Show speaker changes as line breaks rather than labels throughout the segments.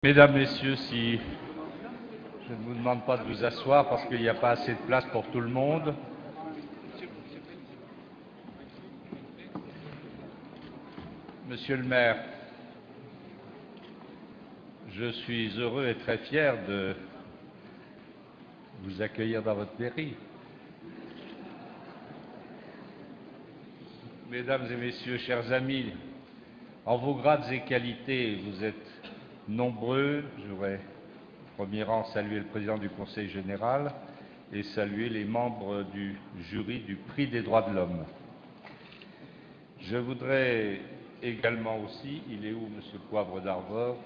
Mesdames, Messieurs, si je ne vous demande pas de vous asseoir parce qu'il n'y a pas assez de place pour tout le monde. Monsieur le maire, je suis heureux et très fier de vous accueillir dans votre mairie. Mesdames et messieurs, chers amis, en vos grades et qualités, vous êtes nombreux. Je voudrais, au premier rang, saluer le président du Conseil général et saluer les membres du jury du Prix des droits de l'homme. Je voudrais également aussi, il est où, Monsieur Poivre d'Arvor?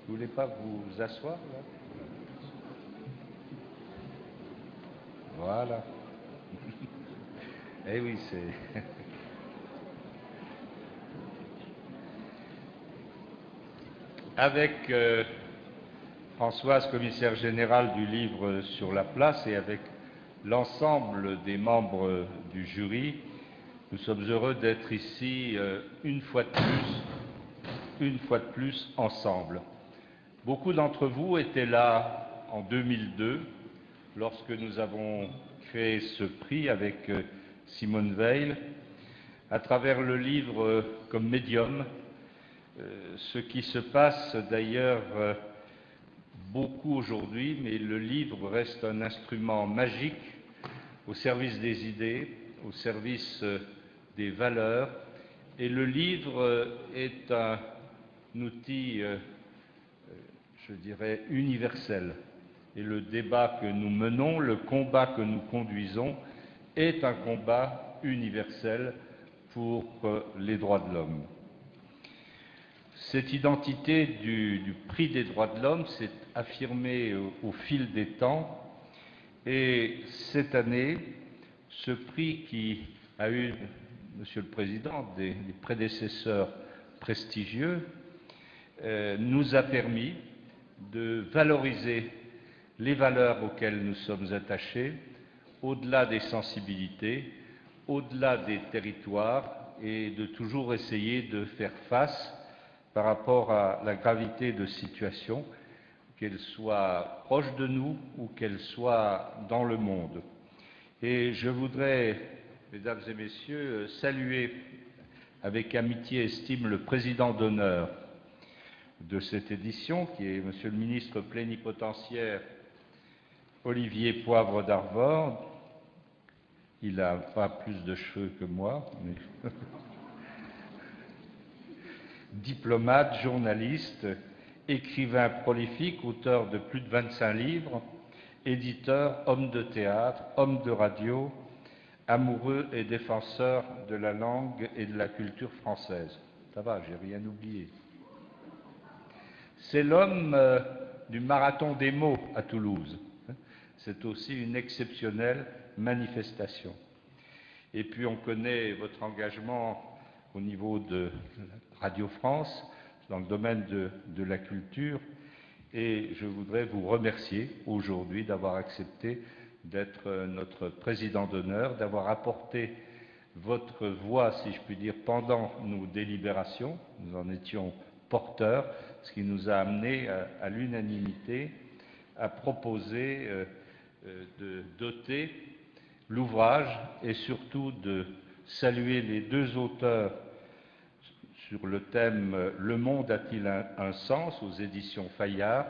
Vous ne voulez pas vous asseoir, là? Voilà. Eh oui, c'est... Avec Françoise, commissaire générale du livre sur la place, et avec l'ensemble des membres du jury, nous sommes heureux d'être ici une fois de plus ensemble. Beaucoup d'entre vous étaient là en 2002, lorsque nous avons créé ce prix avec Simone Veil, à travers le livre comme médium, ce qui se passe d'ailleurs beaucoup aujourd'hui, mais le livre reste un instrument magique au service des idées, au service des valeurs, et le livre est un outil, je dirais, universel. Et le débat que nous menons, le combat que nous conduisons, est un combat universel pour les droits de l'homme. Cette identité du prix des droits de l'homme s'est affirmée au fil des temps, et cette année, ce prix qui a eu, Monsieur le Président, des prédécesseurs prestigieux, nous a permis de valoriser les valeurs auxquelles nous sommes attachés, au-delà des sensibilités, au-delà des territoires, et de toujours essayer de faire face par rapport à la gravité de situation, qu'elle soit proche de nous ou qu'elle soit dans le monde. Et je voudrais, mesdames et messieurs, saluer avec amitié et estime le président d'honneur de cette édition, qui est Monsieur le ministre plénipotentiaire Olivier Poivre d'Arvor. Il n'a pas plus de cheveux que moi, mais diplomate, journaliste, écrivain prolifique, auteur de plus de 25 livres, éditeur, homme de théâtre, homme de radio, amoureux et défenseur de la langue et de la culture française. Ça va, j'ai rien oublié. C'est l'homme du marathon des mots à Toulouse. C'est aussi une exceptionnelle manifestation. Et puis on connaît votre engagement au niveau de Radio France, dans le domaine de la culture, et je voudrais vous remercier aujourd'hui d'avoir accepté d'être notre président d'honneur, d'avoir apporté votre voix, si je puis dire, pendant nos délibérations. Nous en étions porteurs, ce qui nous a amenés à l'unanimité à proposer de doter l'ouvrage et surtout de saluer les deux auteurs sur le thème « Le monde a-t-il un sens ?» aux éditions Fayard,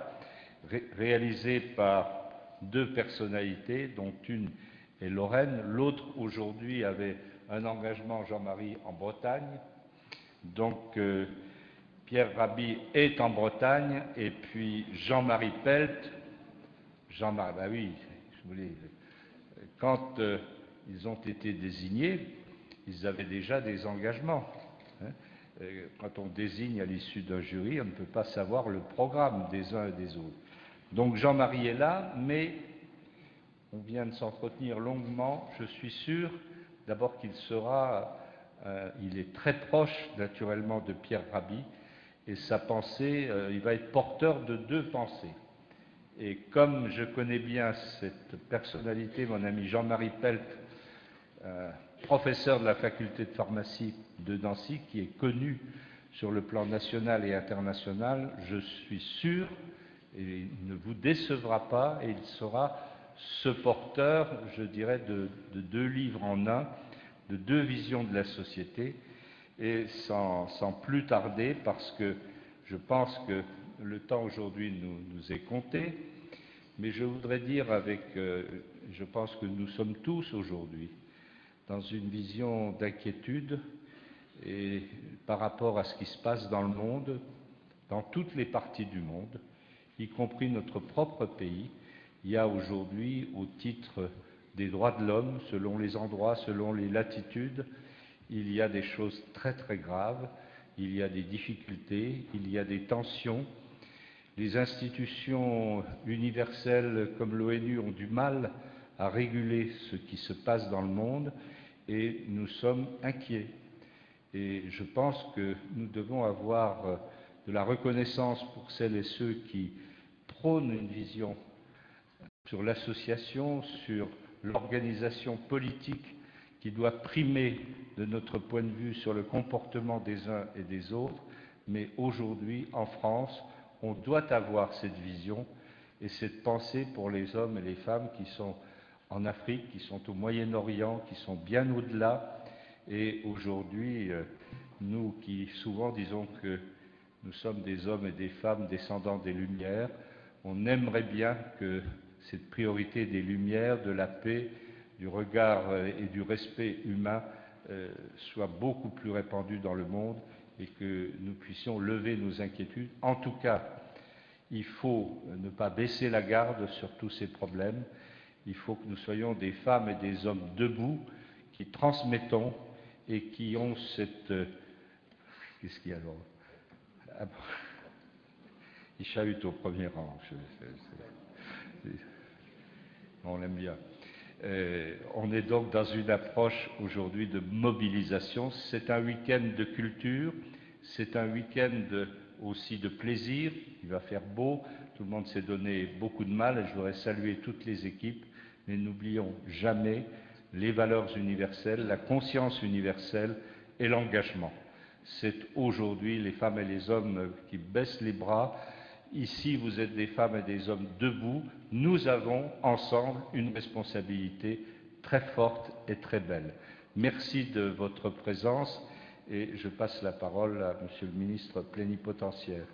réalisé par deux personnalités, dont une est Lorraine, l'autre aujourd'hui avait un engagement, Jean-Marie, en Bretagne. Donc Pierre Rabhi est en Bretagne, et puis Jean-Marie Pelt, Jean-Marie, bah oui, je voulais, quand ils ont été désignés, ils avaient déjà des engagements. Quand on désigne à l'issue d'un jury, on ne peut pas savoir le programme des uns et des autres. Donc Jean-Marie est là, mais on vient de s'entretenir longuement. Je suis sûr, d'abord qu'il sera, il est très proche naturellement de Pierre Rabhi, et sa pensée, il va être porteur de deux pensées. Et comme je connais bien cette personnalité, mon ami Jean-Marie Pelt, professeur de la faculté de pharmacie de Nancy, qui est connu sur le plan national et international, je suis sûr, et il ne vous décevra pas, et il sera ce porteur, je dirais, de deux livres en un, de deux visions de la société, et sans plus tarder, parce que je pense que le temps aujourd'hui nous est compté, mais je voudrais dire je pense que nous sommes tous aujourd'hui dans une vision d'inquiétude et par rapport à ce qui se passe dans le monde, dans toutes les parties du monde, y compris notre propre pays. Il y a aujourd'hui, au titre des droits de l'homme, selon les endroits, selon les latitudes, il y a des choses très très graves, il y a des difficultés, il y a des tensions. Les institutions universelles comme l'ONU ont du mal à réguler ce qui se passe dans le monde et nous sommes inquiets. Et je pense que nous devons avoir de la reconnaissance pour celles et ceux qui prônent une vision sur l'association, sur l'organisation politique qui doit primer de notre point de vue sur le comportement des uns et des autres. Mais aujourd'hui, en France, on doit avoir cette vision et cette pensée pour les hommes et les femmes qui sont en Afrique, qui sont au Moyen-Orient, qui sont bien au-delà. Et aujourd'hui, nous qui souvent disons que nous sommes des hommes et des femmes descendants des Lumières, on aimerait bien que cette priorité des Lumières, de la paix, du regard et du respect humain soit beaucoup plus répandue dans le monde et que nous puissions lever nos inquiétudes. En tout cas, il faut ne pas baisser la garde sur tous ces problèmes. Il faut que nous soyons des femmes et des hommes debout, qui transmettons et qui ont cette... Qu'est-ce qu'il y a alors? Ah bon. Il chahute au premier rang. On l'aime bien. On est donc dans une approche aujourd'hui de mobilisation. C'est un week-end de culture, c'est un week-end aussi de plaisir. Il va faire beau, tout le monde s'est donné beaucoup de mal et je voudrais saluer toutes les équipes, mais n'oublions jamais les valeurs universelles, la conscience universelle et l'engagement. C'est aujourd'hui les femmes et les hommes qui baissent les bras. Ici, vous êtes des femmes et des hommes debout. Nous avons ensemble une responsabilité très forte et très belle. Merci de votre présence et je passe la parole à Monsieur le ministre plénipotentiaire.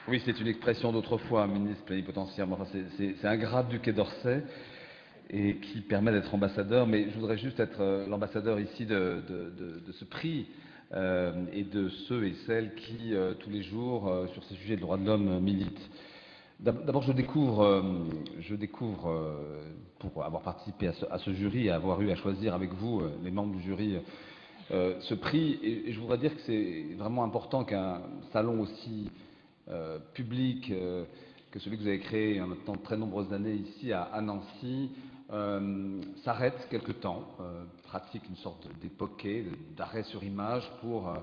Oui, c'est une expression d'autrefois, ministre plénipotentiaire. Enfin, c'est un grade du Quai d'Orsay et qui permet d'être ambassadeur. Mais je voudrais juste être l'ambassadeur ici de ce prix et de ceux et celles qui, tous les jours, sur ces sujets de droits de l'homme, militent. D'abord, je découvre, pour avoir participé à ce jury et avoir eu à choisir avec vous, les membres du jury, ce prix. Et je voudrais dire que c'est vraiment important qu'un salon aussi public que celui que vous avez créé en maintenant de très nombreuses années ici à Nancy s'arrête quelque temps, pratique une sorte d'époquet, d'arrêt sur image pour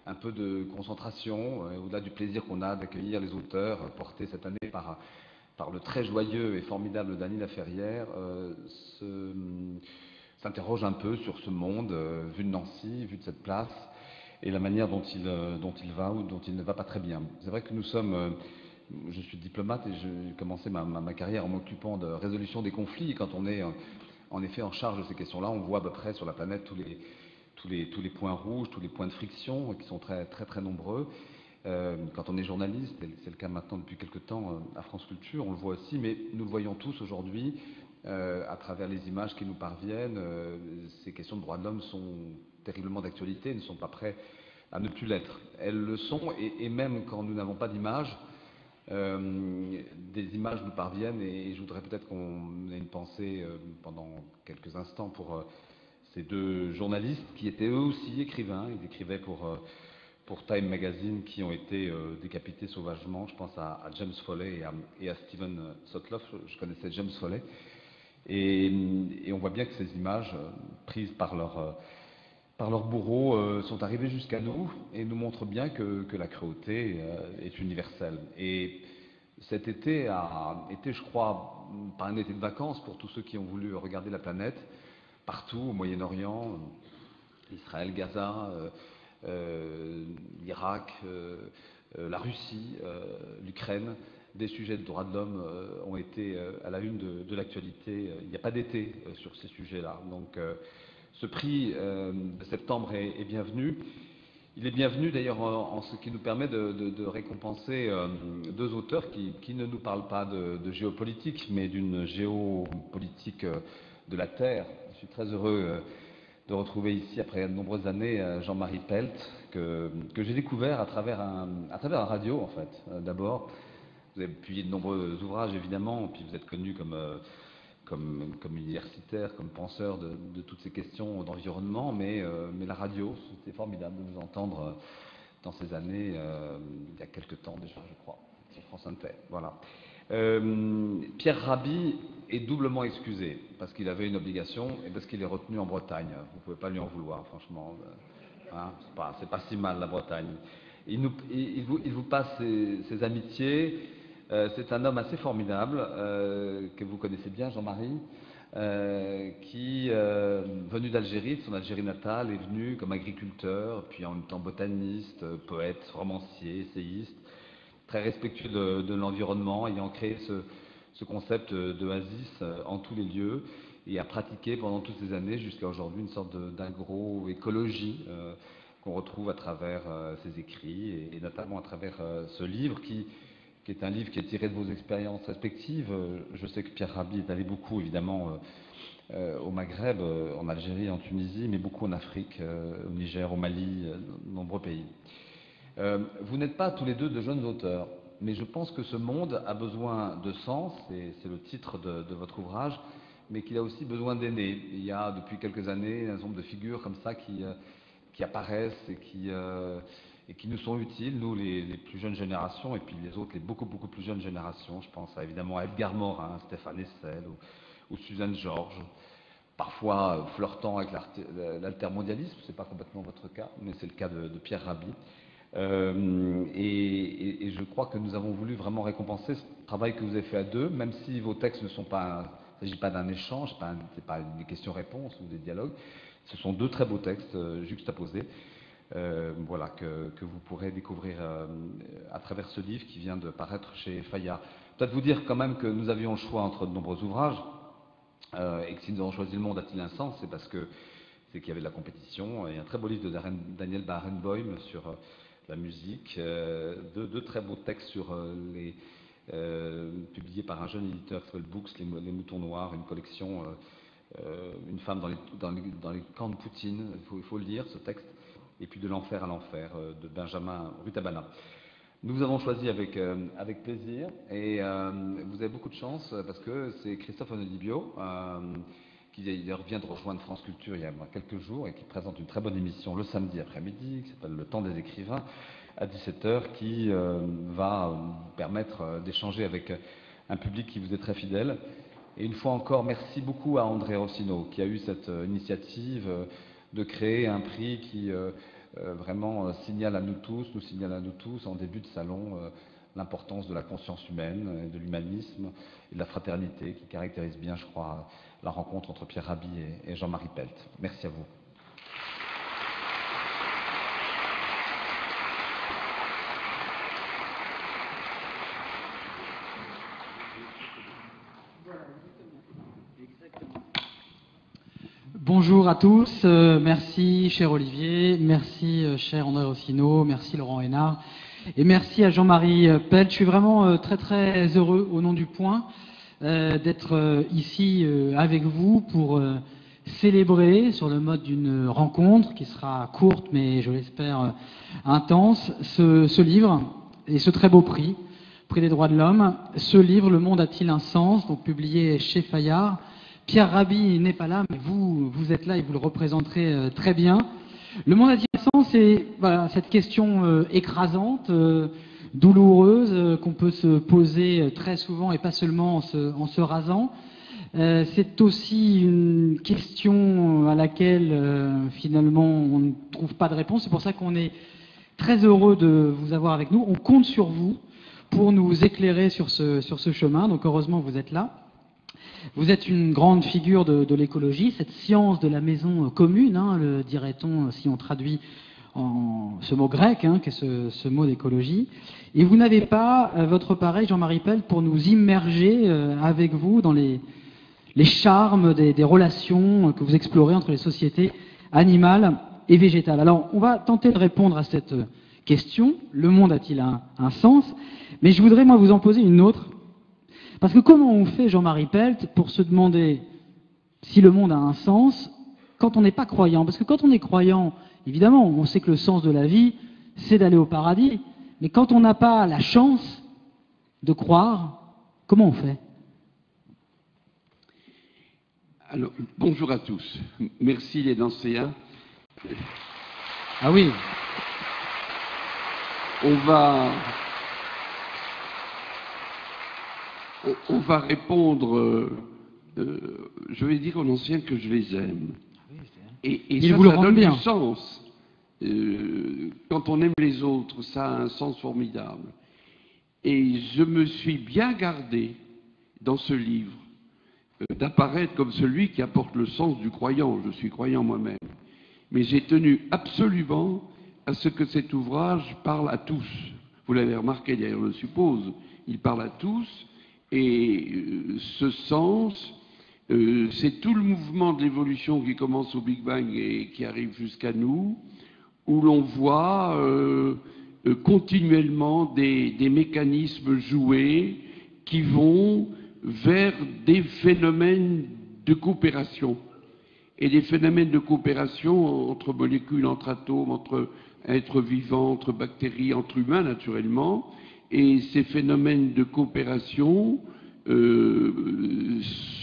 un peu de concentration, au-delà du plaisir qu'on a d'accueillir les auteurs portés cette année par le très joyeux et formidable Dany Laferrière, s'interroge un peu sur ce monde vu de Nancy, vu de cette place, et la manière dont il va ou dont il ne va pas très bien. C'est vrai que nous sommes... je suis diplomate et j'ai commencé ma carrière en m'occupant de résolution des conflits. Et quand on est en effet en charge de ces questions-là, on voit à peu près sur la planète tous les points rouges, tous les points de friction qui sont très, très, très nombreux. Quand on est journaliste, et c'est le cas maintenant depuis quelque temps à France Culture, on le voit aussi, mais nous le voyons tous aujourd'hui à travers les images qui nous parviennent. Ces questions de droits de l'homme sont terriblement d'actualité, ne sont pas prêtes à ne plus l'être. Elles le sont, et même quand nous n'avons pas d'images, des images nous parviennent, et je voudrais peut-être qu'on ait une pensée pendant quelques instants pour ces deux journalistes qui étaient eux aussi écrivains. Ils écrivaient pour Time Magazine, qui ont été décapités sauvagement. Je pense à James Foley et à Steven Sotloff. Je connaissais James Foley. Et on voit bien que ces images prises par leurs bourreaux sont arrivées jusqu'à nous et nous montrent bien que la cruauté est universelle. Et Cet été a été, je crois, pas un été de vacances pour tous ceux qui ont voulu regarder la planète, partout, au Moyen-Orient, Israël, Gaza, l'Irak, la Russie, l'Ukraine. Des sujets de droits de l'homme ont été à la une de l'actualité. Il n'y a pas d'été sur ces sujets-là. Donc ce prix de septembre est bienvenu. Il est bienvenu d'ailleurs en ce qui nous permet de récompenser deux auteurs qui ne nous parlent pas de géopolitique, mais d'une géopolitique de la Terre. Je suis très heureux de retrouver ici, après de nombreuses années, Jean-Marie Pelt, que j'ai découvert à travers la radio, en fait, d'abord. Vous avez publié de nombreux ouvrages, évidemment, puis vous êtes connu comme universitaire, comme penseur de toutes ces questions d'environnement, mais la radio, c'était formidable de vous entendre dans ces années, il y a quelques temps déjà, je crois, sur France Inter. Voilà. Pierre Rabhi est doublement excusé, parce qu'il avait une obligation et parce qu'il est retenu en Bretagne. Vous ne pouvez pas lui en vouloir, franchement. Hein, c'est pas si mal, la Bretagne. Il vous passe ses amitiés. C'est un homme assez formidable, que vous connaissez bien, Jean-Marie, qui, venu d'Algérie, de son Algérie natale, est venu comme agriculteur, puis en même temps botaniste, poète, romancier, essayiste, très respectueux de l'environnement, ayant créé ce concept d'oasis en tous les lieux, et a pratiqué pendant toutes ces années, jusqu'à aujourd'hui, une sorte d'agroécologie qu'on retrouve à travers ses écrits, et notamment à travers ce livre qui est un livre qui est tiré de vos expériences respectives. Je sais que Pierre Rabhi est allé beaucoup, évidemment, au Maghreb, en Algérie, en Tunisie, mais beaucoup en Afrique, au Niger, au Mali, de nombreux pays. Vous n'êtes pas tous les deux de jeunes auteurs, mais je pense que ce monde a besoin de sens, et c'est le titre de votre ouvrage, mais qu'il a aussi besoin d'aînés. Il y a depuis quelques années un nombre de figures comme ça qui apparaissent et qui nous sont utiles, nous les plus jeunes générations, et puis les autres, les beaucoup plus jeunes générations. Je pense évidemment à Edgar Morin, Stéphane Hessel ou Suzanne Georges, parfois flirtant avec l'altermondialisme. C'est pas complètement votre cas, mais c'est le cas de Pierre Rabhi. Et je crois que nous avons voulu vraiment récompenser ce travail que vous avez fait à deux, même si vos textes ne sont pas... Il ne s'agit pas d'un échange, ce n'est pas des questions-réponses ou des dialogues. Ce sont deux très beaux textes juxtaposés. Voilà, que vous pourrez découvrir à travers ce livre qui vient de paraître chez Fayard. Peut-être vous dire quand même que nous avions le choix entre de nombreux ouvrages, et que si nous avons choisi Le Monde a-t-il un sens, c'est qu'il y avait de la compétition. Il y a un très beau livre de Daniel Barenboim sur la musique, deux très beaux textes sur publiés par un jeune éditeur qui s'appelle Books, Les Moutons Noirs, une collection, une femme dans les camps de Poutine, il faut le lire, ce texte. Et puis De l'enfer à l'enfer, de Benjamin Rutabana. Nous avons choisi avec plaisir, et vous avez beaucoup de chance, parce que c'est Christophe Onodibio, qui vient de rejoindre France Culture il y a quelques jours, et qui présente une très bonne émission le samedi après-midi, qui s'appelle Le Temps des écrivains, à 17h, qui va vous permettre d'échanger avec un public qui vous est très fidèle. Et une fois encore, merci beaucoup à André Rossino, qui a eu cette initiative de créer un prix qui vraiment nous signale à nous tous, en début de salon, l'importance de la conscience humaine, de l'humanisme et de la fraternité, qui caractérise bien, je crois, la rencontre entre Pierre Rabhi et Jean-Marie Pelt. Merci à vous.
Bonjour à tous, merci cher Olivier, merci cher André Rossino, merci Laurent Hénard et merci à Jean-Marie Pelt. Je suis vraiment très heureux au nom du Point d'être ici avec vous pour célébrer sur le mode d'une rencontre qui sera courte mais je l'espère intense, ce livre et ce très beau prix des droits de l'homme. Ce livre, Le Monde a-t-il un sens, donc publié chez Fayard. Pierre Rabhi n'est pas là, mais vous êtes là et vous le représenterez très bien. Le monde a-t-il un sens, c'est voilà, cette question écrasante, douloureuse, qu'on peut se poser très souvent et pas seulement en se rasant. C'est aussi une question à laquelle finalement on ne trouve pas de réponse. C'est pour ça qu'on est très heureux de vous avoir avec nous. On compte sur vous pour nous éclairer sur ce chemin. Donc heureusement vous êtes là. Vous êtes une grande figure de l'écologie, cette science de la maison commune, hein, le dirait-on si on traduit en ce mot grec, hein, qu'est ce mot d'écologie. Et vous n'avez pas votre pareil, Jean-Marie Pelt, pour nous immerger avec vous dans les charmes des relations que vous explorez entre les sociétés animales et végétales. Alors, on va tenter de répondre à cette question. Le monde a-t-il un sens? Mais je voudrais, moi, vous en poser une autre. Parce que comment on fait, Jean-Marie Pelt, pour se demander si le monde a un sens quand on n'est pas croyant? Parce que quand on est croyant, évidemment, on sait que le sens de la vie, c'est d'aller au paradis. Mais quand on n'a pas la chance de croire, comment on fait?
Alors, bonjour à tous. Merci les Nancéens.
Ah oui.
On va répondre, je vais dire aux Nancéens que je les aime. Et ça donne du sens. Quand on aime les autres, ça a un sens formidable. Et je me suis bien gardé dans ce livre d'apparaître comme celui qui apporte le sens du croyant. Je suis croyant moi-même. Mais j'ai tenu absolument à ce que cet ouvrage parle à tous. Vous l'avez remarqué d'ailleurs, je suppose. Il parle à tous. Et ce sens, c'est tout le mouvement de l'évolution qui commence au Big Bang et qui arrive jusqu'à nous, où l'on voit continuellement des mécanismes joués qui vont vers des phénomènes de coopération. Et des phénomènes de coopération entre molécules, entre atomes, entre êtres vivants, entre bactéries, entre humains naturellement. Et ces phénomènes de coopération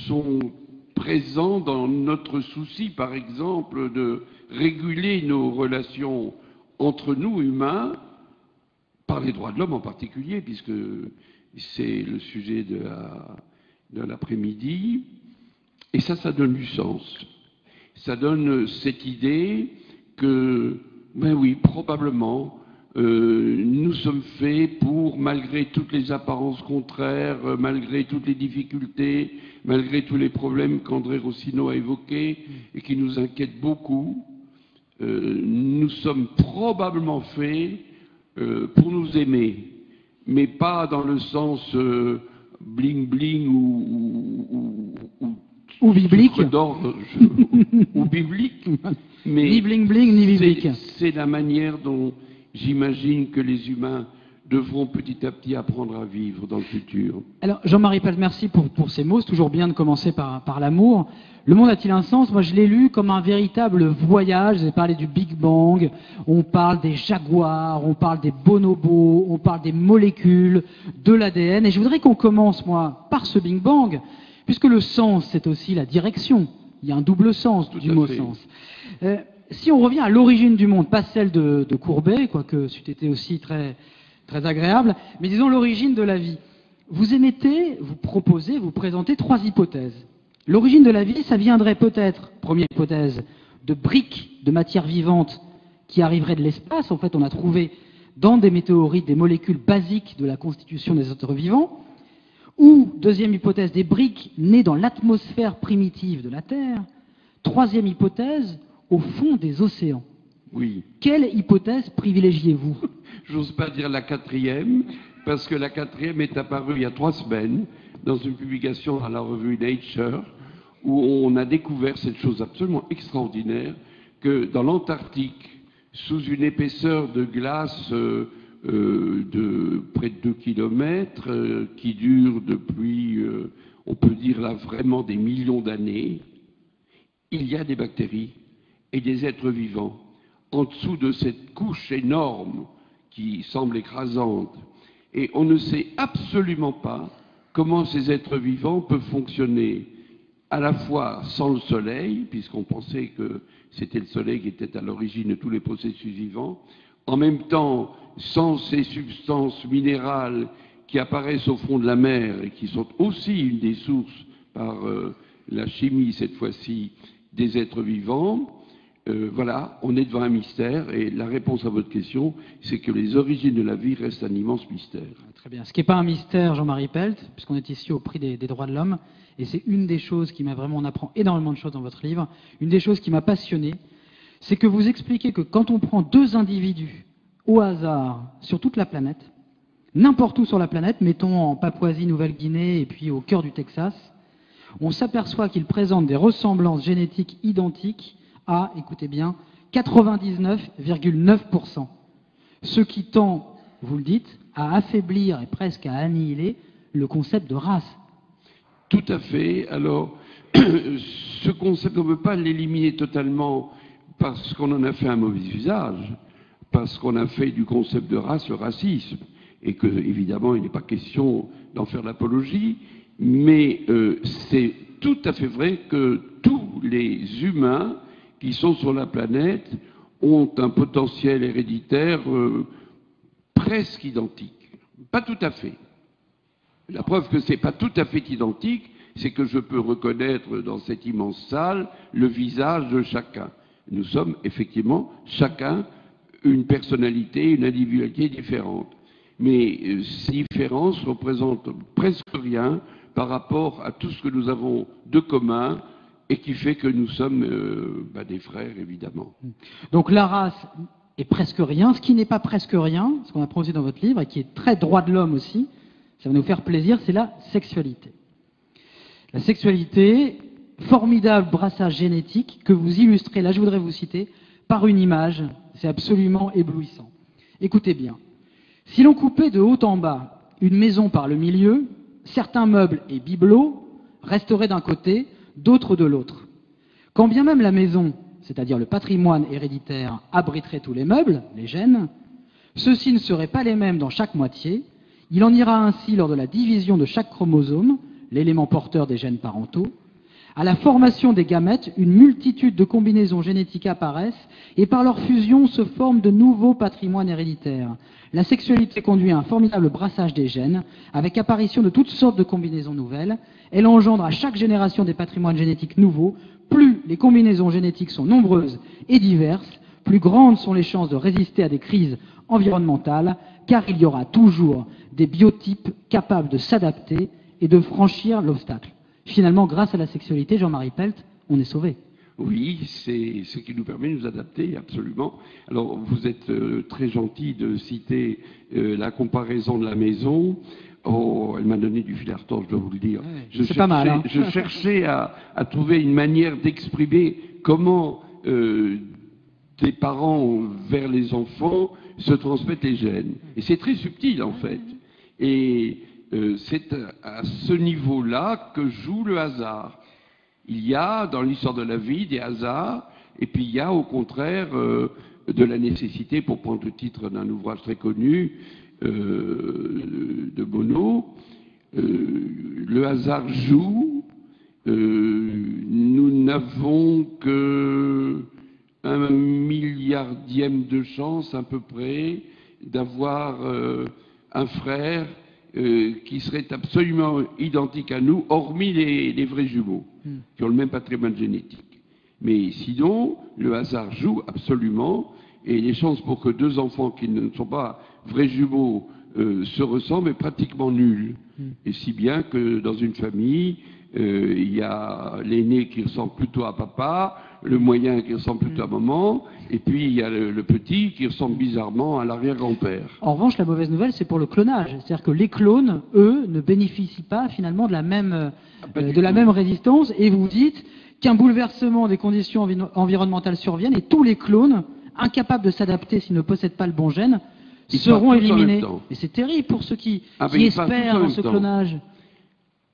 sont présents dans notre souci, par exemple, de réguler nos relations entre nous, humains, par les droits de l'homme en particulier, puisque c'est le sujet de l'après-midi. Et ça donne du sens. Ça donne cette idée que, ben oui, probablement, nous sommes faits pour, malgré toutes les apparences contraires, malgré toutes les difficultés, malgré tous les problèmes qu'André Rossino a évoqués et qui nous inquiètent beaucoup, nous sommes probablement faits pour nous aimer, mais pas dans le sens bling-bling
ou biblique.
Ou biblique. Mais
ni bling-bling, ni biblique.
C'est la manière dont j'imagine que les humains devront petit à petit apprendre à vivre dans le futur.
Alors, Jean-Marie Pelt, merci pour ces mots. C'est toujours bien de commencer par l'amour. Le monde a-t-il un sens? Moi, je l'ai lu comme un véritable voyage. Vous avez parlé du Big Bang, on parle des jaguars, on parle des bonobos, on parle des molécules, de l'ADN. Et je voudrais qu'on commence, moi, par ce Big Bang, puisque le sens, c'est aussi la direction. Il y a un double sens du mot sens. Si on revient à l'origine du monde, pas celle de Courbet, quoique c'eût été aussi très, très agréable, mais disons l'origine de la vie. Vous émettez, vous proposez, vous présentez 3 hypothèses. L'origine de la vie, ça viendrait peut-être, première hypothèse, de briques de matière vivante qui arriveraient de l'espace. En fait, on a trouvé dans des météorites des molécules basiques de la constitution des êtres vivants. Ou, deuxième hypothèse, des briques nées dans l'atmosphère primitive de la Terre. Troisième hypothèse, au fond des océans.
Oui.
Quelle hypothèse privilégiez-vous?
J'ose pas dire la 4e, parce que la 4e est apparue il y a 3 semaines dans une publication dans la revue Nature, où on a découvert cette chose absolument extraordinaire, que dans l'Antarctique, sous une épaisseur de glace de près de 2 km, qui dure depuis, on peut dire là, vraiment des millions d'années, il y a des bactéries et des êtres vivants en dessous de cette couche énorme qui semble écrasante. Et on ne sait absolument pas comment ces êtres vivants peuvent fonctionner à la fois sans le soleil, puisqu'on pensait que c'était le soleil qui était à l'origine de tous les processus vivants, en même temps sans ces substances minérales qui apparaissent au fond de la mer et qui sont aussi une des sources par la chimie cette fois-ci des êtres vivants. Voilà, on est devant un mystère, et la réponse à votre question, c'est que les origines de la vie restent un immense mystère.
Très bien. Ce qui n'est pas un mystère, Jean-Marie Pelt, puisqu'on est ici au prix des droits de l'homme, et c'est une des choses qui m'a vraiment, on apprend énormément de choses dans votre livre, une des choses qui m'a passionné, c'est que vous expliquez que quand on prend deux individus au hasard sur toute la planète, n'importe où sur la planète, mettons en Papouasie, Nouvelle-Guinée et puis au cœur du Texas, on s'aperçoit qu'ils présentent des ressemblances génétiques identiques à, écoutez bien, 99,9%. Ce qui tend, vous le dites, à affaiblir et presque à annihiler le concept de race.
Tout à fait. Alors, ce concept, on ne peut pas l'éliminer totalement parce qu'on en a fait un mauvais usage, parce qu'on a fait du concept de race le racisme, et que, évidemment, il n'est pas question d'en faire l'apologie, mais c'est tout à fait vrai que tous les humains qui sont sur la planète ont un potentiel héréditaire presque identique. Pas tout à fait. La preuve que ce n'est pas tout à fait identique, c'est que je peux reconnaître dans cette immense salle le visage de chacun. Nous sommes effectivement chacun une personnalité, une individualité différente. Mais ces différences représentent presque rien par rapport à tout ce que nous avons de commun et qui fait que nous sommes des frères, évidemment.
Donc la race est presque rien. Ce qui n'est pas presque rien, ce qu'on apprend aussi dans votre livre, et qui est très droit de l'homme aussi, ça va nous faire plaisir, c'est la sexualité. La sexualité, formidable brassage génétique que vous illustrez, là je voudrais vous citer, par une image, c'est absolument éblouissant. Écoutez bien, si l'on coupait de haut en bas une maison par le milieu, certains meubles et bibelots resteraient d'un côté, d'autres de l'autre. Quand bien même la maison, c'est-à-dire le patrimoine héréditaire, abriterait tous les meubles, les gènes, ceux-ci ne seraient pas les mêmes dans chaque moitié. Il en ira ainsi lors de la division de chaque chromosome, l'élément porteur des gènes parentaux. À la formation des gamètes, une multitude de combinaisons génétiques apparaissent et par leur fusion se forment de nouveaux patrimoines héréditaires. La sexualité conduit à un formidable brassage des gènes, avec apparition de toutes sortes de combinaisons nouvelles. Elle engendre à chaque génération des patrimoines génétiques nouveaux. Plus les combinaisons génétiques sont nombreuses et diverses, plus grandes sont les chances de résister à des crises environnementales, car il y aura toujours des biotypes capables de s'adapter et de franchir l'obstacle. Finalement, grâce à la sexualité, Jean-Marie Pelt, on est sauvé.
Oui, c'est ce qui nous permet de nous adapter, absolument. Alors, vous êtes très gentil de citer la comparaison de la maison. Oh, elle m'a donné du fil à retordre, je dois vous le dire.
Ouais, c'est pas mal. Hein.
Je cherchais à trouver une manière d'exprimer comment des parents vers les enfants se transmettent les gènes. Et c'est très subtil, en fait. Et c'est à ce niveau-là que joue le hasard. Il y a dans l'histoire de la vie des hasards, et puis il y a au contraire de la nécessité, pour prendre le titre d'un ouvrage très connu de Bono, le hasard joue, nous n'avons que 1 milliardième de chance à peu près d'avoir un frère qui serait absolument identique à nous, hormis les vrais jumeaux, qui ont le même patrimoine génétique. Mais sinon, le hasard joue absolument, et les chances pour que deux enfants qui ne sont pas vrais jumeaux se ressemblent est pratiquement nulle. Et si bien que dans une famille, il y a l'aîné qui ressemble plutôt à papa, le moyen qui ressemble plutôt à maman, et puis il y a le petit qui ressemble bizarrement à l'arrière-grand-père.
En revanche, la mauvaise nouvelle, c'est pour le clonage. C'est-à-dire que les clones, eux, ne bénéficient pas finalement de la même résistance, et vous dites qu'un bouleversement des conditions environnementales survienne, et tous les clones, incapables de s'adapter s'ils ne possèdent pas le bon gène, seront éliminés. Et c'est terrible pour ceux qui espèrent dans ce clonage.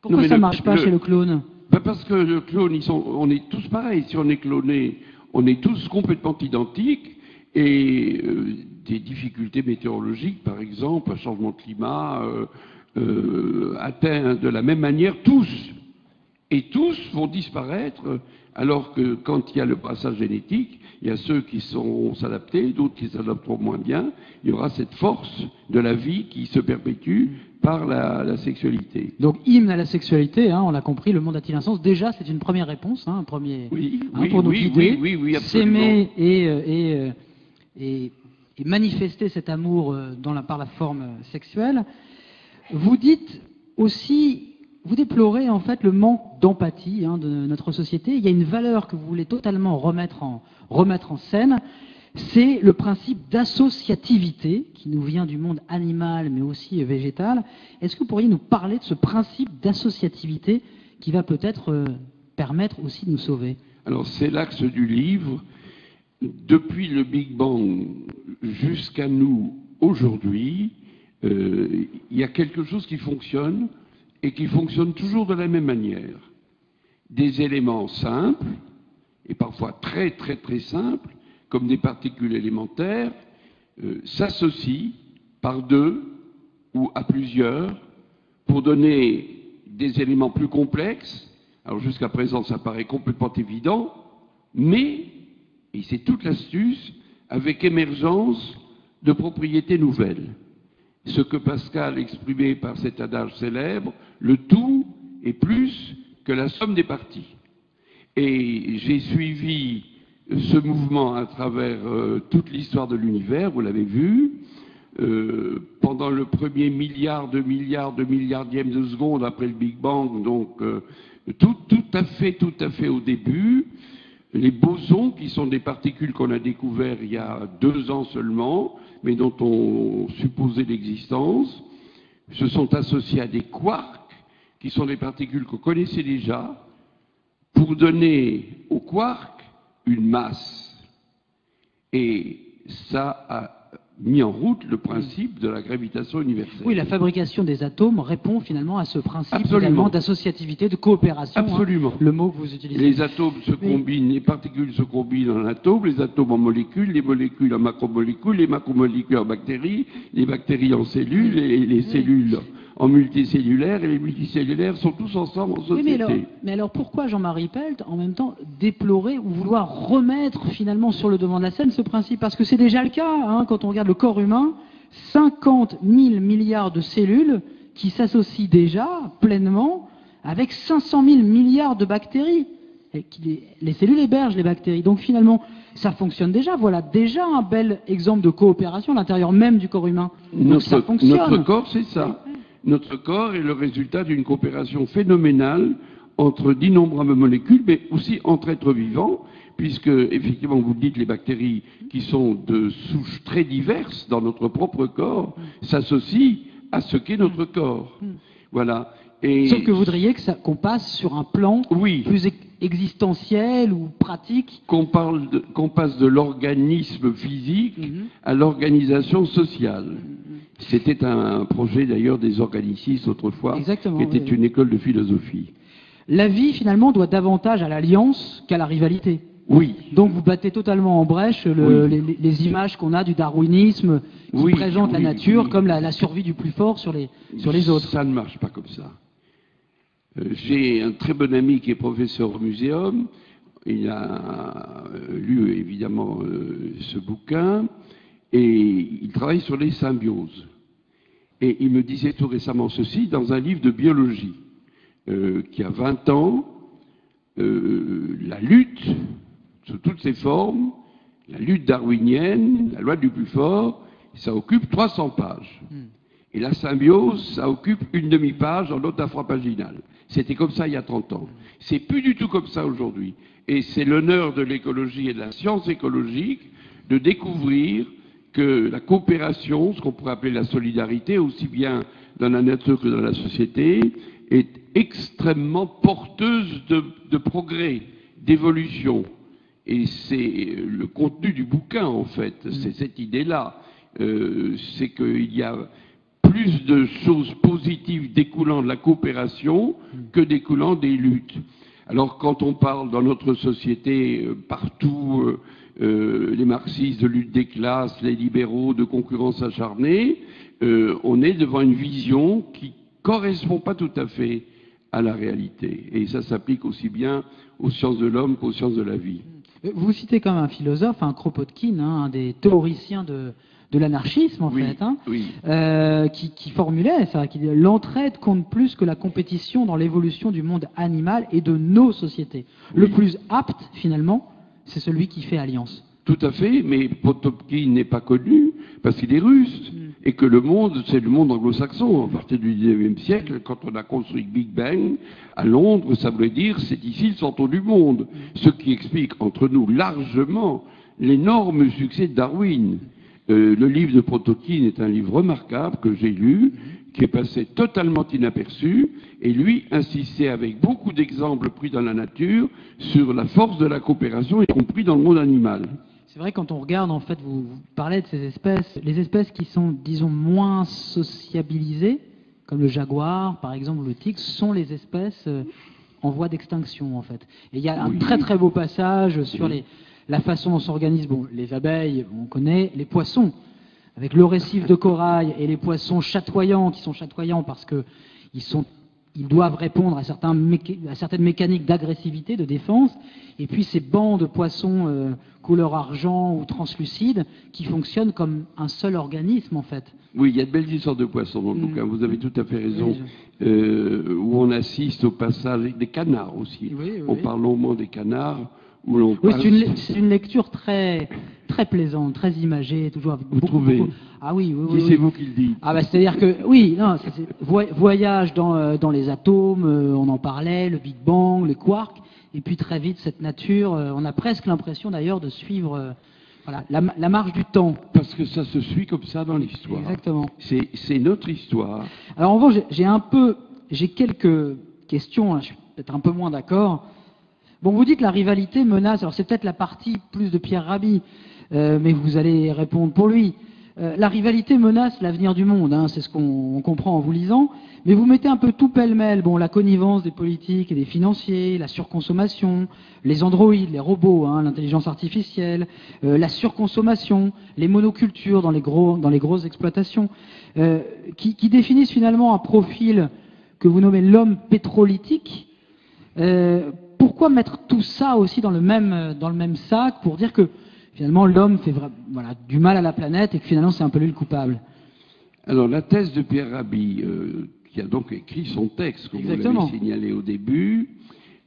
Pourquoi ça ne marche pas chez le clone?
Parce que le clone, on est tous pareils. Si on est cloné, on est tous complètement identiques. Et des difficultés météorologiques, par exemple, un changement de climat atteint de la même manière tous. Et tous vont disparaître, alors que quand il y a le brassage génétique, il y a ceux qui sauront s'adapter, d'autres qui s'adapteront moins bien. Il y aura cette force de la vie qui se perpétue par la sexualité.
Donc, hymne à la sexualité, hein, on l'a compris, le monde a-t-il un sens? Déjà, c'est une première réponse, hein, un premier,
Oui,
hein,
oui,
pour nous
oui,
guider.
oui, absolument.
S'aimer et manifester cet amour par la forme sexuelle. Vous dites aussi, vous déplorez en fait le manque d'empathie de notre société. Il y a une valeur que vous voulez totalement remettre en scène, c'est le principe d'associativité qui nous vient du monde animal mais aussi végétal. Est-ce que vous pourriez nous parler de ce principe d'associativité qui va peut-être permettre aussi de nous sauver?
Alors c'est l'axe du livre. Depuis le Big Bang jusqu'à nous aujourd'hui, il y a quelque chose qui fonctionne et qui fonctionne toujours de la même manière. Des éléments simples, et parfois très très très simples, comme des particules élémentaires, s'associent par deux ou à plusieurs pour donner des éléments plus complexes. Alors jusqu'à présent ça paraît complètement évident, mais, et c'est toute l'astuce, avec émergence de propriétés nouvelles. Ce que Pascal exprimait par cet adage célèbre, le tout est plus que la somme des parties. Et j'ai suivi ce mouvement à travers toute l'histoire de l'univers, vous l'avez vu, pendant le premier milliardième de seconde après le Big Bang, donc tout à fait au début, les bosons, qui sont des particules qu'on a découvertes il y a 2 ans seulement, mais dont on supposait l'existence, se sont associés à des quarks, qui sont des particules qu'on connaissait déjà, pour donner aux quarks une masse. Et ça a mis en route le principe de la gravitation universelle.
Oui, la fabrication des atomes répond finalement à ce principe
Absolument.
D'associativité, de coopération.
Absolument.
Le mot que vous utilisez.
Les atomes se combinent, les particules se combinent en atomes, les atomes en molécules, les molécules en macromolécules, les macromolécules en bactéries, les bactéries en cellules, et les cellules en multicellulaires, et les multicellulaires sont tous ensemble en société.
Oui, mais alors pourquoi Jean-Marie Pelt, en même temps, déplorer ou vouloir remettre finalement sur le devant de la scène ce principe? Parce que c'est déjà le cas, quand on regarde le corps humain, 50 000 milliards de cellules qui s'associent déjà pleinement avec 500 000 milliards de bactéries. Et les cellules hébergent les bactéries. Donc finalement, ça fonctionne déjà. Voilà déjà un bel exemple de coopération à l'intérieur même du corps humain. Donc ça fonctionne.
Notre corps, c'est ça. Notre corps est le résultat d'une coopération phénoménale entre d'innombrables molécules, mais aussi entre êtres vivants, puisque, effectivement, vous dites, les bactéries qui sont de souches très diverses dans notre propre corps s'associent à ce qu'est notre corps. Voilà. Et
sauf que vous voudriez qu'on passe sur un plan plus existentiel ou pratique.
Qu'on passe de l'organisme physique à l'organisation sociale. C'était un projet d'ailleurs des organicistes autrefois,
exactement,
qui était une école de philosophie.
La vie finalement doit davantage à l'alliance qu'à la rivalité.
Oui.
Donc vous battez totalement en brèche les images qu'on a du darwinisme qui présentent la nature comme la survie du plus fort sur les autres.
Ça ne marche pas comme ça. J'ai un très bon ami qui est professeur au muséum. Il a lu évidemment ce bouquin et il travaille sur les symbioses. Et il me disait tout récemment ceci dans un livre de biologie qui a 20 ans, la lutte sous toutes ses formes, la lutte darwinienne, la loi du plus fort, ça occupe 300 pages. Et la symbiose, ça occupe une demi-page en note infrapaginale. C'était comme ça il y a 30 ans. C'est plus du tout comme ça aujourd'hui. Et c'est l'honneur de l'écologie et de la science écologique de découvrir que la coopération, ce qu'on pourrait appeler la solidarité, aussi bien dans la nature que dans la société, est extrêmement porteuse de progrès, d'évolution. Et c'est le contenu du bouquin, en fait, c'est cette idée-là. C'est qu'il y a plus de choses positives découlant de la coopération que découlant des luttes. Alors quand on parle dans notre société partout, les marxistes de lutte des classes, les libéraux de concurrence acharnée, on est devant une vision qui correspond pas tout à fait à la réalité. Et ça s'applique aussi bien aux sciences de l'homme qu'aux sciences de la vie.
Vous citez quand même un philosophe, Kropotkin, un des théoriciens de l'anarchisme, en
Oui,
fait,
oui.
qui formulait ça, qui disait l'entraide compte plus que la compétition dans l'évolution du monde animal et de nos sociétés.
Oui.
Le plus apte, finalement, c'est celui qui fait alliance.
Tout à fait, mais Potocki n'est pas connu parce qu'il est russe et que le monde, c'est le monde anglo-saxon. À partir du 19e siècle, quand on a construit Big Bang à Londres, ça voulait dire c'est ici le centre du monde. Ce qui explique entre nous largement l'énorme succès de Darwin. Le livre de Potocki est un livre remarquable que j'ai lu, qui est passé totalement inaperçu, et lui insistait avec beaucoup d'exemples pris dans la nature sur la force de la coopération, y compris dans le monde animal.
C'est vrai, quand on regarde, en fait, vous parlez de ces espèces, les espèces qui sont, disons, moins sociabilisées, comme le jaguar, par exemple, ou le tigre, sont les espèces en voie d'extinction, en fait. Et il y a un très très beau passage sur la façon dont s'organisent, bon, les abeilles, on connaît, les poissons, avec le récif de corail et les poissons chatoyants, qui sont chatoyants parce que ils doivent répondre à certaines mécaniques d'agressivité, de défense, et puis ces bancs de poissons couleur argent ou translucide qui fonctionnent comme un seul organisme, en fait.
Oui, il y a de belles histoires de poissons dans le bouquin, vous avez tout à fait raison, où on assiste au passage des canards aussi. On parle longuement des canards, où l'on passe...
c'est une lecture très, très plaisante, très imagée, toujours avec
Vous trouvez
Ah oui,
c'est vous qui le dites.
Ah bah c'est-à-dire que, oui, non, voyage dans les atomes, on en parlait, le Big Bang, les quarks, et puis très vite cette nature, on a presque l'impression d'ailleurs de suivre voilà, la marche du temps.
Parce que ça se suit comme ça dans l'histoire.
Exactement.
C'est notre histoire.
Alors en revanche, j'ai quelques questions, hein, je suis peut-être un peu moins d'accord. Bon, vous dites que la rivalité menace, alors c'est peut-être la partie plus de Pierre Rabhi, mais vous allez répondre pour lui. La rivalité menace l'avenir du monde, hein, c'est ce qu'on comprend en vous lisant, mais vous mettez un peu tout pêle-mêle, bon, la connivence des politiques et des financiers, la surconsommation, les androïdes, les robots, hein, l'intelligence artificielle, la surconsommation, les monocultures dans les grosses exploitations, qui définissent finalement un profil que vous nommez l'homme pétrolytique. Pourquoi mettre tout ça aussi dans le même sac pour dire que finalement l'homme fait du mal à la planète et que finalement c'est un peu lui le coupable?
Alors la thèse de Pierre Rabhi, qui a donc écrit son texte, comme vous l'avez signalé au début,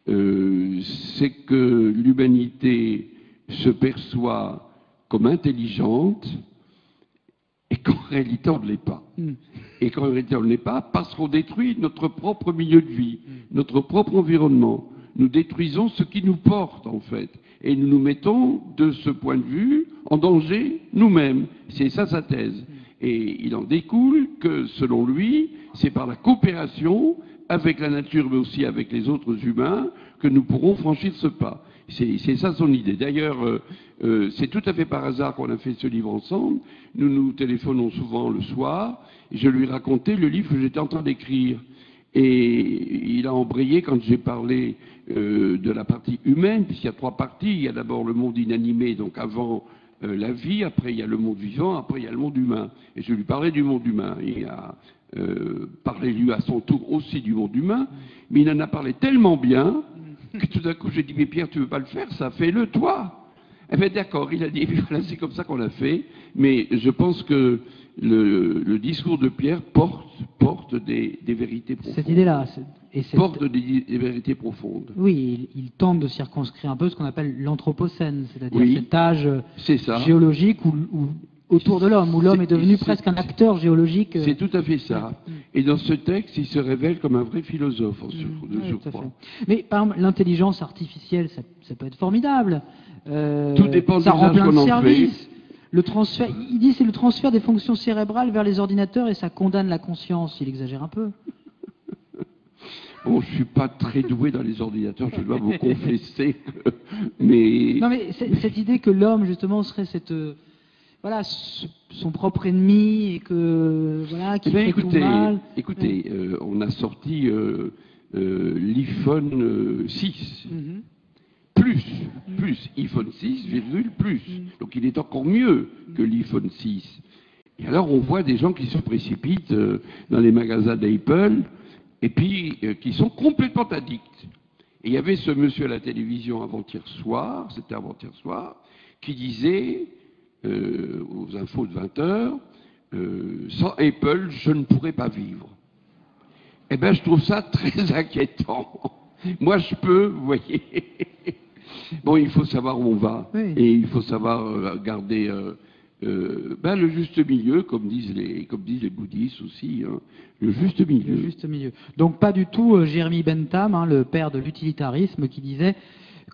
c'est que l'humanité se perçoit comme intelligente et qu'en réalité on ne l'est pas. Et qu'en réalité on ne l'est pas parce qu'on détruit notre propre milieu de vie, notre propre environnement. Nous détruisons ce qui nous porte, en fait. Et nous nous mettons, de ce point de vue, en danger nous-mêmes. C'est ça sa thèse. Et il en découle que, selon lui, c'est par la coopération avec la nature, mais aussi avec les autres humains, que nous pourrons franchir ce pas. C'est ça son idée. D'ailleurs, c'est tout à fait par hasard qu'on a fait ce livre ensemble. Nous nous téléphonons souvent le soir. Et je lui racontais le livre que j'étais en train d'écrire. Et il a embrayé quand j'ai parlé de la partie humaine, puisqu'il y a trois parties. Il y a d'abord le monde inanimé, donc avant la vie, après il y a le monde vivant, après il y a le monde humain. Et je lui parlais du monde humain. Il a parlé lui à son tour aussi du monde humain, mais il en a parlé tellement bien que tout d'un coup j'ai dit, mais Pierre, tu veux pas le faire, ça fais-le toi. Eh bien d'accord, il a dit, voilà, c'est comme ça qu'on l'a fait, mais je pense que le discours de Pierre porte des vérités profondes.
Cette idée-là.
Porte des vérités profondes.
Oui, il tente de circonscrire un peu ce qu'on appelle l'anthropocène, c'est-à-dire cet âge géologique où autour de l'homme, où l'homme est devenu presque un acteur géologique.
C'est tout à fait ça. Et dans ce texte, il se révèle comme un vrai philosophe, je crois.
Mais par exemple, l'intelligence artificielle, ça peut être formidable.
Tout dépend de l'usage qu'on en fait.
Le transfert, il dit c'est le transfert des fonctions cérébrales vers les ordinateurs et ça condamne la conscience. Il exagère un peu.
Bon, je suis pas très doué dans les ordinateurs, je dois vous confesser. Mais
non, mais cette idée que l'homme justement serait son propre ennemi et que qui fait tout mal.
Écoutez, on a sorti l'iPhone 6. Plus, iPhone 6, plus. Donc il est encore mieux que l'iPhone 6. Et alors on voit des gens qui se précipitent dans les magasins d'Apple et puis qui sont complètement addicts. Et il y avait ce monsieur à la télévision avant-hier soir, c'était avant-hier soir, qui disait aux infos de 20h, sans Apple, je ne pourrais pas vivre. Eh bien, je trouve ça très inquiétant. Moi, je peux, vous voyez. Bon, il faut savoir où on va.
Oui.
Et il faut savoir garder le juste milieu, comme disent les bouddhistes aussi, hein, le juste milieu.
Le juste milieu. Donc pas du tout Jeremy Bentham, hein, le père de l'utilitarisme, qui disait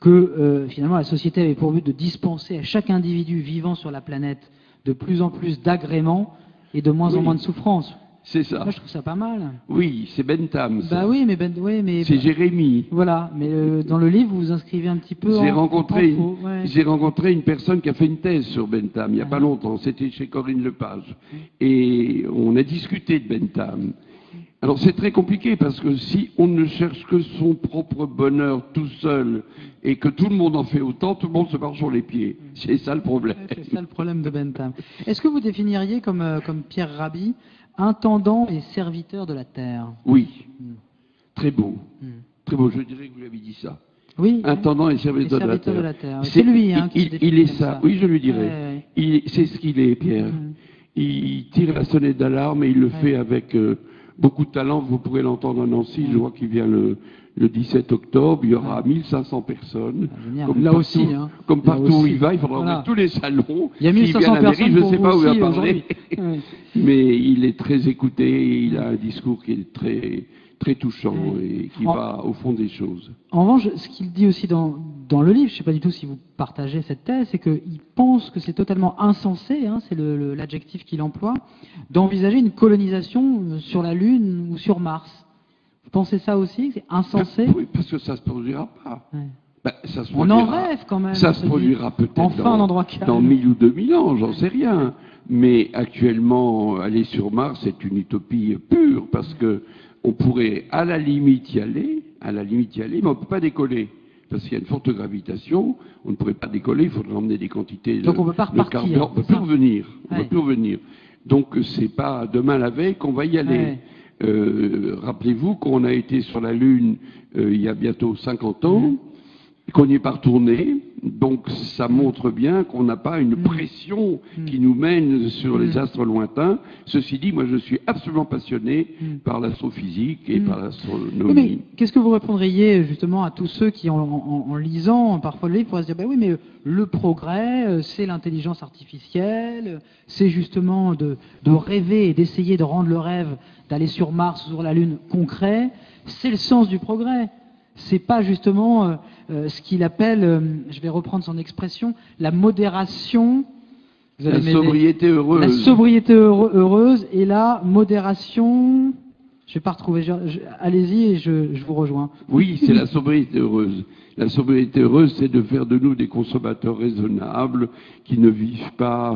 que finalement la société avait pour but de dispenser à chaque individu vivant sur la planète de plus en plus d'agréments et de moins en moins de souffrance.
C'est ça.
Moi, je trouve ça pas mal.
Oui, c'est Bentham. Ça.
Bah oui, mais
c'est Jérémie.
Voilà, mais dans le livre, vous vous inscrivez un petit peu
J'ai
en faux.
J'ai rencontré une personne qui a fait une thèse sur Bentham il n'y a pas longtemps. C'était chez Corinne Lepage. Et on a discuté de Bentham. Alors c'est très compliqué parce que si on ne cherche que son propre bonheur tout seul et que tout le monde en fait autant, tout le monde se marche sur les pieds. C'est ça le problème.
C'est ça le problème de Bentham. Est-ce que vous définiriez comme Pierre Rabhi intendant et serviteur de la terre?
Oui. Très beau. Très beau. Je dirais que vous l'avez dit ça.
Oui.
Intendant et serviteur de la terre.
C'est lui, hein, qui
il est ça. Oui, je lui dirais. C'est ce qu'il est, Pierre. Il tire la sonnette d'alarme et il le fait avec beaucoup de talent. Vous pourrez l'entendre à Nancy. Je vois qu'il vient le 17 octobre. Il y aura 1500 personnes.
Comme là partout, aussi. Hein.
Comme partout où il va, il faudra ouvrir tous les salons.
Il y a 1500 personnes.
Je ne sais pas où il va parler. Mais il est très écouté et il a un discours qui est très, très touchant et qui va au fond des choses.
En revanche, ce qu'il dit aussi dans le livre, je ne sais pas du tout si vous partagez cette thèse, c'est qu'il pense que c'est totalement insensé, hein, c'est l'adjectif qu'il emploie, d'envisager une colonisation sur la Lune ou sur Mars. Vous pensez ça aussi, c'est insensé?
Oui, parce que ça ne se produira pas. Ça se
on en rêve quand même.
Ça se produira peut-être
enfin, un endroit calme.
Dans 1000 ou 2000 ans, j'en sais rien. Mais actuellement, aller sur Mars, c'est une utopie pure, parce que on pourrait à la limite y aller, mais on ne peut pas décoller. Parce qu'il y a une forte gravitation, on ne pourrait pas décoller, il faudrait emmener des quantités
donc on peut pas repartir,
carburant. On ne peut plus revenir. On peut plus revenir. Donc c'est pas demain la veille qu'on va y aller. Rappelez-vous qu'on a été sur la Lune il y a bientôt 50 ans, qu'on n'y est pas retourné. Donc ça montre bien qu'on n'a pas une pression qui nous mène sur les astres lointains. Ceci dit, moi je suis absolument passionné par l'astrophysique et par l'astronomie.
Mais qu'est-ce que vous répondriez justement à tous ceux qui, en lisant parfois le livre, pourraient se dire, oui, mais le progrès, c'est l'intelligence artificielle, c'est justement de rêver et d'essayer de rendre le rêve d'aller sur Mars ou sur la Lune concret, c'est le sens du progrès. C'est pas justement ce qu'il appelle, je vais reprendre son expression, la modération.
La sobriété heureuse.
La sobriété heureuse et la modération. Je vais pas retrouver. Allez-y et je vous rejoins.
Oui, c'est la sobriété heureuse. La sobriété heureuse, c'est de faire de nous des consommateurs raisonnables qui ne vivent pas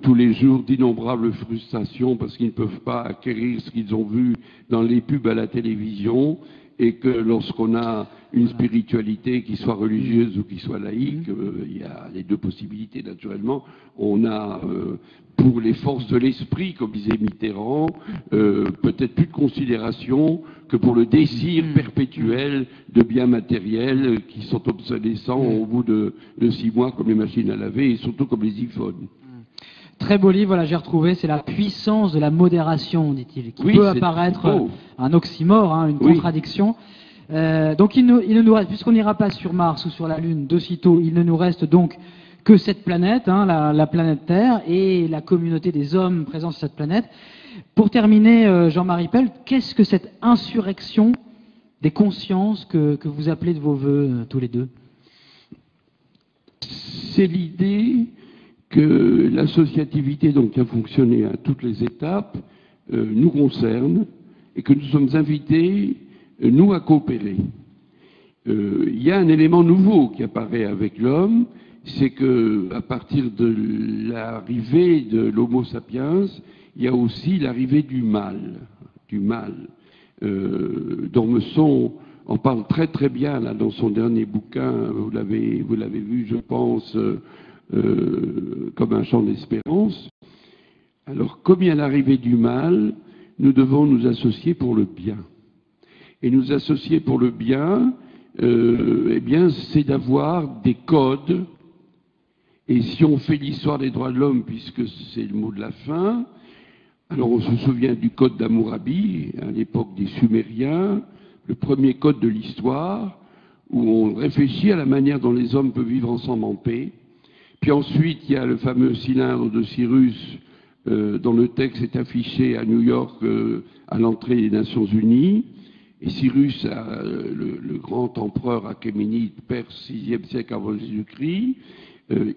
tous les jours d'innombrables frustrations parce qu'ils ne peuvent pas acquérir ce qu'ils ont vu dans les pubs à la télévision. Et que lorsqu'on a une spiritualité qui soit religieuse ou qui soit laïque, il y a les deux possibilités naturellement. On a, pour les forces de l'esprit, comme disait Mitterrand, peut-être plus de considération que pour le désir perpétuel de biens matériels qui sont obsolescents au bout de 6 mois, comme les machines à laver et surtout comme les iPhones.
Très beau livre, voilà, j'ai retrouvé, c'est la puissance de la modération, dit-il, qui peut apparaître un oxymore, hein, une contradiction. Donc il ne nous reste, puisqu'on n'ira pas sur Mars ou sur la Lune d'aussitôt, il ne nous reste donc que cette planète, hein, la planète Terre, et la communauté des hommes présents sur cette planète. Pour terminer, Jean-Marie Pell, qu'est-ce que cette insurrection des consciences que vous appelez de vos voeux tous les deux?
C'est l'idée que l'associativité donc, qui a fonctionné à toutes les étapes nous concerne et que nous sommes invités, nous, à coopérer. Il y a un élément nouveau qui apparaît avec l'homme, c'est que à partir de l'arrivée de l'Homo sapiens, il y a aussi l'arrivée du mal. D'Ormesson en parle très très bien là, dans son dernier bouquin, vous l'avez vu, je pense, comme un chant d'espérance. Alors, comme il y a l'arrivée du mal, nous devons nous associer pour le bien. Et nous associer pour le bien, eh bien, c'est d'avoir des codes. Et si on fait l'histoire des droits de l'homme, puisque c'est le mot de la fin, alors on se souvient du code d'Hammurabi, à l'époque des Sumériens, le premier code de l'histoire, où on réfléchit à la manière dont les hommes peuvent vivre ensemble en paix. Puis ensuite, il y a le fameux cylindre de Cyrus, dont le texte est affiché à New York à l'entrée des Nations Unies. Et Cyrus, le grand empereur achéménide, père 6e siècle avant Jésus-Christ,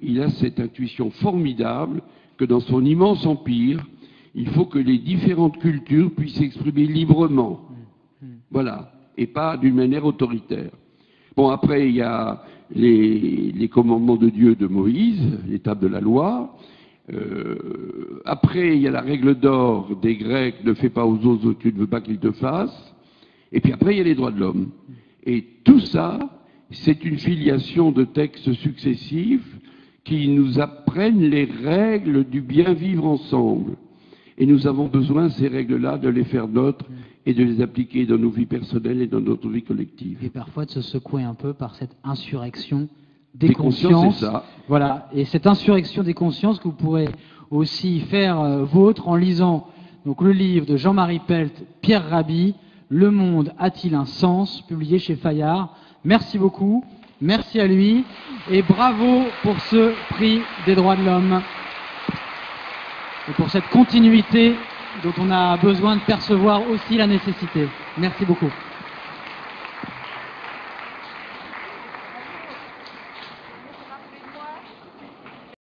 il a cette intuition formidable que dans son immense empire, il faut que les différentes cultures puissent s'exprimer librement. Voilà. Et pas d'une manière autoritaire. Bon, après, il y a les commandements de Dieu de Moïse, l'étape de la loi. Après, il y a la règle d'or des Grecs, ne fais pas aux autres ce que tu ne veux pas qu'ils te fassent. Et puis après, il y a les droits de l'homme. Et tout ça, c'est une filiation de textes successifs qui nous apprennent les règles du bien vivre ensemble. Et nous avons besoin, ces règles-là, de les faire nôtres et de les appliquer dans nos vies personnelles et dans notre vie collective.
Et parfois de se secouer un peu par cette insurrection des consciences.
consciences, c'est ça.
Voilà. Et cette insurrection des consciences que vous pourrez aussi faire vôtre en lisant donc, le livre de Jean-Marie Pelt, Pierre Rabhi, Le monde a-t-il un sens, publié chez Fayard. Merci beaucoup. Merci à lui. Et bravo pour ce prix des droits de l'homme. Et pour cette continuité dont on a besoin de percevoir aussi la nécessité. Merci beaucoup.